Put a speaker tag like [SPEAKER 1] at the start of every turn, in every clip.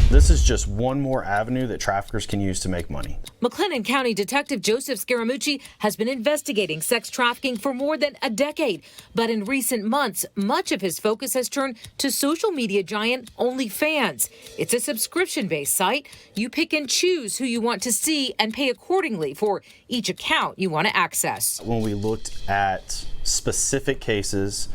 [SPEAKER 1] This is just one more avenue that traffickers can use to make money.
[SPEAKER 2] McLennan County Detective Joseph Scaramucci has been investigating sex trafficking for more than a decade. But in recent months, much of his focus has turned to social media giant OnlyFans. It's a subscription-based site. You pick and choose who you want to see and pay accordingly for each account you want to access.
[SPEAKER 1] When we looked at specific cases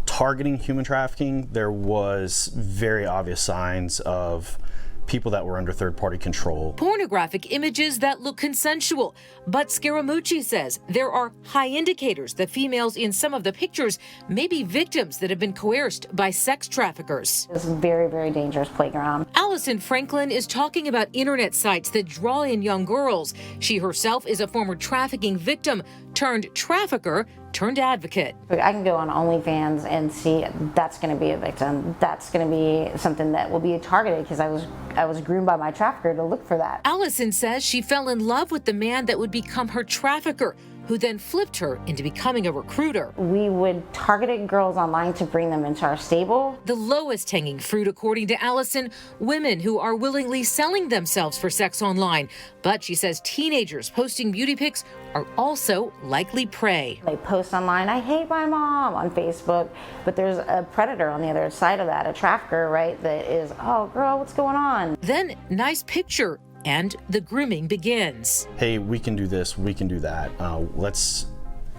[SPEAKER 1] targeting human trafficking, there was very obvious signs of people that were under third-party control.
[SPEAKER 2] Pornographic images that look consensual. But Scaramucci says there are high indicators that females in some of the pictures may be victims that have been coerced by sex traffickers.
[SPEAKER 3] It's a very, very dangerous playground.
[SPEAKER 2] Allison Franklin is talking about internet sites that draw in young girls. She herself is a former trafficking victim turned trafficker turned advocate.
[SPEAKER 3] I can go on OnlyFans and see that's going to be a victim. That's going to be something that will be targeted because I was groomed by my trafficker to look for that.
[SPEAKER 2] Allison says she fell in love with the man that would become her trafficker, who then flipped her into becoming a recruiter.
[SPEAKER 3] We would target girls online to bring them into our stable.
[SPEAKER 2] The lowest hanging fruit, according to Allison, women who are willingly selling themselves for sex online. But she says teenagers posting beauty pics are also likely prey.
[SPEAKER 3] They post online, I hate my mom on Facebook, but there's a predator on the other side of that, a trafficker, right, that is, oh girl, what's going on?
[SPEAKER 2] Then, nice picture. And the grooming begins.
[SPEAKER 1] Hey, we can do this, we can do that. Let's,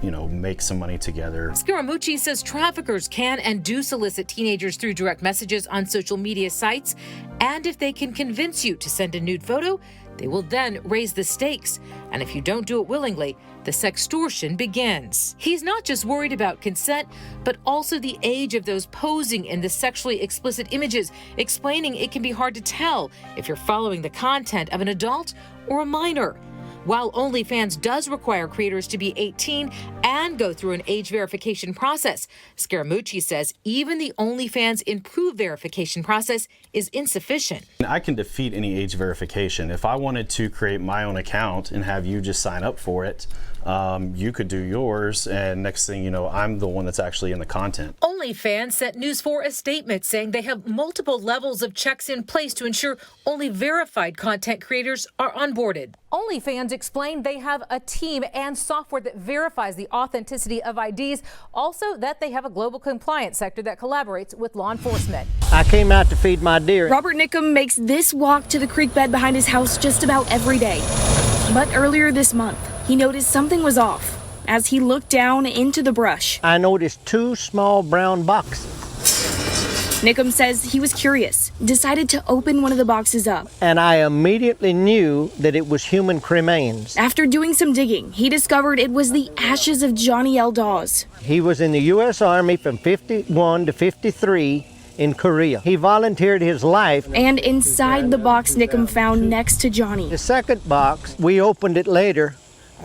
[SPEAKER 1] make some money together.
[SPEAKER 2] Scaramucci says traffickers can and do solicit teenagers through direct messages on social media sites. And if they can convince you to send a nude photo, they will then raise the stakes. And if you don't do it willingly, the sextortion begins. He's not just worried about consent, but also the age of those posing in the sexually explicit images, explaining it can be hard to tell if you're following the content of an adult or a minor. While OnlyFans does require creators to be 18 and go through an age verification process, Scaramucci says even the OnlyFans improved verification process is insufficient.
[SPEAKER 1] I can defeat any age verification. If I wanted to create my own account and have you just sign up for it, you could do yours, and next thing you know, I'm the one that's actually in the content.
[SPEAKER 2] OnlyFans sent News 4 a statement saying they have multiple levels of checks in place to ensure only verified content creators are onboarded. OnlyFans explained they have a team and software that verifies the authenticity of IDs, also that they have a global compliance sector that collaborates with law enforcement.
[SPEAKER 4] I came out to feed my deer.
[SPEAKER 5] Robert Nickum makes this walk to the creek bed behind his house just about every day. But earlier this month, he noticed something was off as he looked down into the brush.
[SPEAKER 4] I noticed 2 small brown boxes.
[SPEAKER 5] Nickum says he was curious, decided to open one of the boxes up.
[SPEAKER 4] And I immediately knew that it was human cremains.
[SPEAKER 5] After doing some digging, he discovered it was the ashes of Johnny L. Dawes.
[SPEAKER 4] He was in the U.S. Army from 51 to 53 in Korea. He volunteered his life.
[SPEAKER 5] And inside the box Nickum found next to Johnny,
[SPEAKER 4] The second box, we opened it later,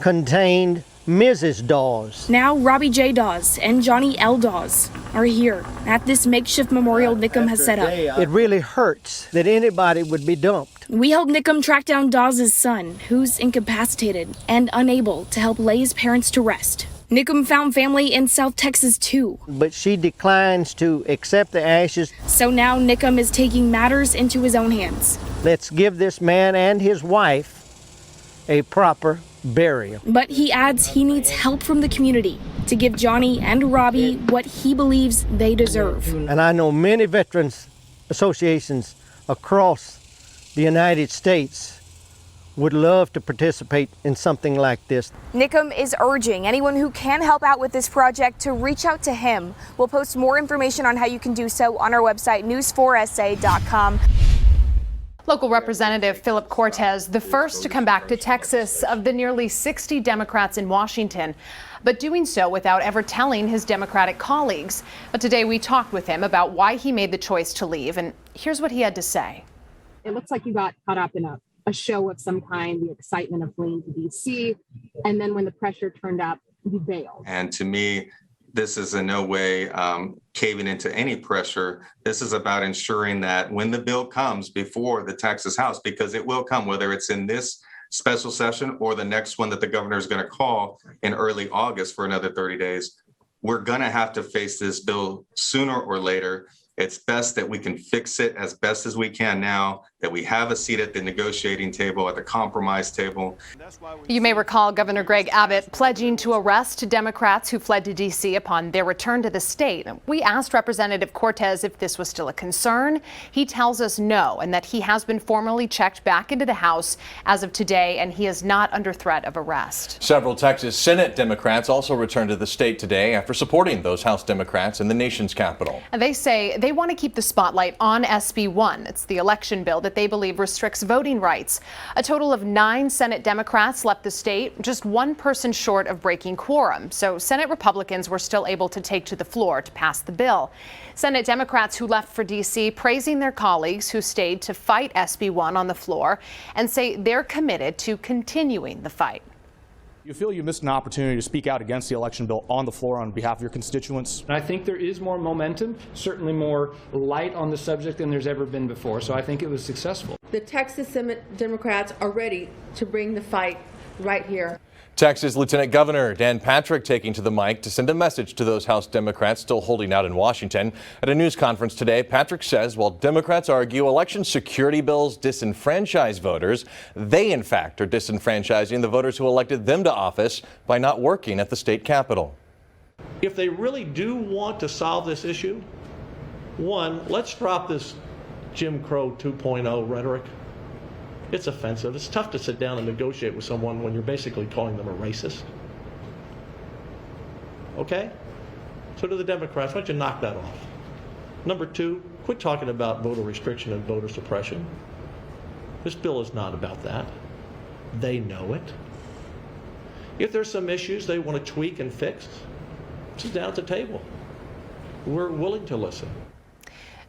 [SPEAKER 4] contained Mrs. Dawes.
[SPEAKER 5] Now Robbie J. Dawes and Johnny L. Dawes are here at this makeshift memorial Nickum has set up.
[SPEAKER 4] It really hurts that anybody would be dumped.
[SPEAKER 5] We helped Nickum track down Dawes' son, who's incapacitated and unable to help lay his parents to rest. Nickum found family in South Texas too.
[SPEAKER 4] But she declines to accept the ashes.
[SPEAKER 5] So now Nickum is taking matters into his own hands.
[SPEAKER 4] Let's give this man and his wife a proper burial.
[SPEAKER 5] But he adds he needs help from the community to give Johnny and Robbie what he believes they deserve.
[SPEAKER 4] And I know many veterans associations across the United States would love to participate in something like this.
[SPEAKER 6] Nickum is urging anyone who can help out with this project to reach out to him. We'll post more information on how you can do so on our website, news4sa.com.
[SPEAKER 7] Local Representative Philip Cortez, the first to come back to Texas of the nearly 60 Democrats in Washington, but doing so without ever telling his Democratic colleagues. But today we talked with him about why he made the choice to leave, and here's what he had to say.
[SPEAKER 8] It looks like you got caught up in a show of some kind, the excitement of fleeing to D.C., and then when the pressure turned up, you bailed.
[SPEAKER 9] And to me, this is in no way caving into any pressure. This is about ensuring that when the bill comes before the Texas House, because it will come, whether it's in this special session or the next one that the governor is going to call in early August for another 30 days, we're going to have to face this bill sooner or later. It's best that we can fix it as best as we can now that we have a seat at the negotiating table, at the compromise table.
[SPEAKER 7] You may recall Governor Greg Abbott pledging to arrest Democrats who fled to D.C. upon their return to the state. We asked Representative Cortez if this was still a concern. He tells us no, and that he has been formally checked back into the House as of today, and he is not under threat of arrest.
[SPEAKER 10] Several Texas Senate Democrats also returned to the state today after supporting those House Democrats in the nation's capital.
[SPEAKER 7] And they say they want to keep the spotlight on SB 1. It's the election bill that they believe restricts voting rights. A total of 9 Senate Democrats left the state, just one person short of breaking quorum. So Senate Republicans were still able to take to the floor to pass the bill. Senate Democrats who left for D.C. praising their colleagues who stayed to fight SB 1 on the floor and say they're committed to continuing the fight.
[SPEAKER 11] You feel you missed an opportunity to speak out against the election bill on the floor on behalf of your constituents?
[SPEAKER 12] I think there is more momentum, certainly more light on the subject than there's ever been before, so I think it was successful.
[SPEAKER 13] The Texas Senate Democrats are ready to bring the fight right here.
[SPEAKER 10] Texas Lieutenant Governor Dan Patrick taking to the mic to send a message to those House Democrats still holding out in Washington. At a news conference today, Patrick says while Democrats argue election security bills disenfranchise voters, they in fact are disenfranchising the voters who elected them to office by not working at the state capitol.
[SPEAKER 14] If they really do want to solve this issue, one, let's drop this Jim Crow 2.0 rhetoric. It's offensive. It's tough to sit down and negotiate with someone when you're basically calling them a racist. Okay? So to the Democrats, why don't you knock that off? Number 2, quit talking about voter restriction and voter suppression. This bill is not about that. They know it. If there's some issues they want to tweak and fix, sit down at the table. We're willing to listen.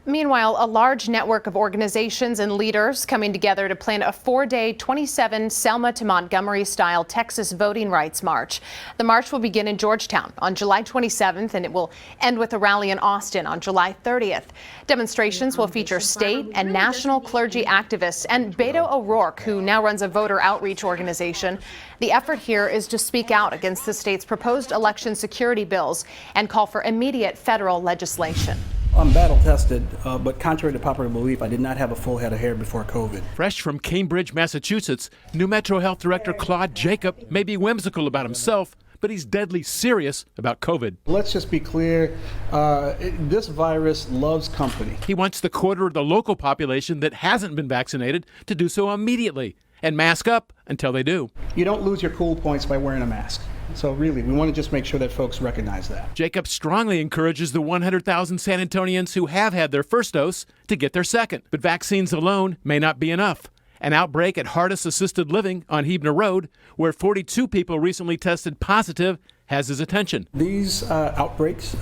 [SPEAKER 7] Meanwhile, a large network of organizations and leaders coming together to plan a 4-day 27 Selma to Montgomery style Texas voting rights march. The march will begin in Georgetown on July 27th and it will end with a rally in Austin on July 30th. Demonstrations will feature state and national clergy activists and Beto O'Rourke, who now runs a voter outreach organization. The effort here is to speak out against the state's proposed election security bills and call for immediate federal legislation.
[SPEAKER 15] I'm battle tested, but contrary to popular belief, I did not have a full head of hair before COVID.
[SPEAKER 16] Fresh from Cambridge, Massachusetts, New Metro Health Director Claude Jacob may be whimsical about himself, but he's deadly serious about COVID.
[SPEAKER 15] Let's just be clear, this virus loves company.
[SPEAKER 16] He wants the quarter of the local population that hasn't been vaccinated to do so immediately and mask up until they do.
[SPEAKER 15] You don't lose your cool points by wearing a mask. So really, we want to just make sure that folks recognize that.
[SPEAKER 16] Jacob strongly encourages the 100,000 San Antonians who have had their first dose to get their second. But vaccines alone may not be enough. An outbreak at Hardis Assisted Living on Hebner Road, where 42 people recently tested positive, has his attention.
[SPEAKER 15] These outbreaks,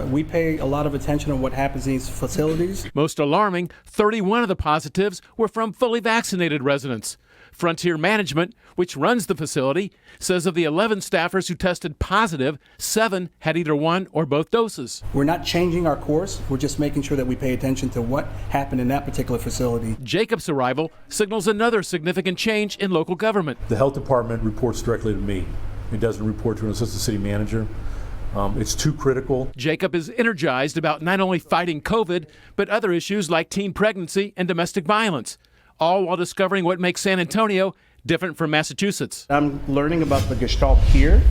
[SPEAKER 15] we pay a lot of attention on what happens in these facilities.
[SPEAKER 16] Most alarming, 31 of the positives were from fully vaccinated residents. Frontier Management, which runs the facility, says of the 11 staffers who tested positive, 7 had either one or both doses.
[SPEAKER 15] We're not changing our course. We're just making sure that we pay attention to what happened in that particular facility.
[SPEAKER 16] Jacob's arrival signals another significant change in local government.
[SPEAKER 17] The health department reports directly to me. It doesn't report to an assistant city manager. It's too critical.
[SPEAKER 16] Jacob is energized about not only fighting COVID, but other issues like teen pregnancy and domestic violence, all while discovering what makes San Antonio different from Massachusetts.
[SPEAKER 15] I'm learning about the Gestalt here